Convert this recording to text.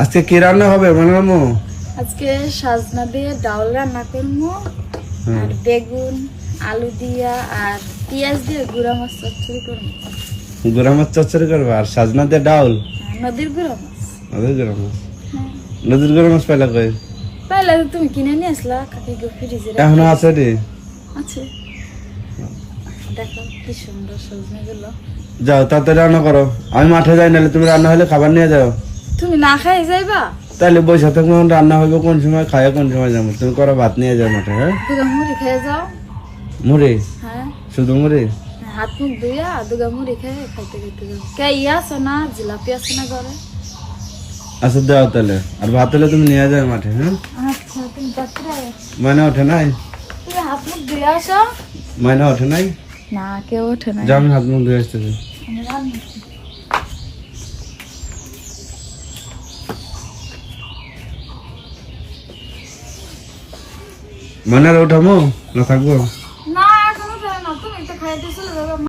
আজকে কি রান্না হবে বানাবো? আজকে সাজনা দিয়ে ডাউল রান্না করবো আর বেগুন আলু দিয়া আর পেঁয়াজ দিয়ে গুঁড়া মাছ চচ্চড়ি করবো। গুঁড়া মাছ চচ্চড়ি করবে আর সাজনা দিয়ে ডাউল। নদীর গুঁড়া মাছ। নদীর গুঁড়া মাছ? হ্যাঁ। নদীর গুঁড়া মাছ পাইলা কই? পাইলে তুমি কিনে নিয়ে আসলা কাকি গো ফ্রিজে এখনো আছে রে? আছে। দেখো কি সুন্দর সজনে গুলো। যাও তাড়াতাড়ি রান্না করো, আমি মাঠে যাই, নাহলে তুমি রান্না হলে খাবার নিয়ে যাও। তুমি না খাই যাইবা? তাহলে বসে থাকবো, রান্না হবে কোন সময়, খায় কোন সময় যাবো। তুমি করো, ভাত নিয়ে যাও মাঠে। হ্যাঁ, দুগা মুড়ি খেয়ে যাও। মুড়ি? হ্যাঁ, শুধু মুড়ি? হাত মুখ ধুইয়া দুগা মুড়ি খেয়ে খাইতে খাইতে যাও। কে ইয়া আছে না, জিলাপি আছে না ঘরে? আচ্ছা দাও তাহলে, আর ভাত হলে তুমি নিয়ে যাও মাঠে। হ্যাঁ, আচ্ছা তুমি যাত্রা ময়না ওঠে নাই? তুমি হাত মুখ ধুয়ে আসো। ময়না ওঠে নাই? না কেউ ওঠে না। যাও, আমি হাত মুখ ধুয়ে আসতেছি। আমি রান্না ময়নার ওঠামো না থাকবো? না এখনো ধরে না, তুমি তো খাইতে চলে যাবে।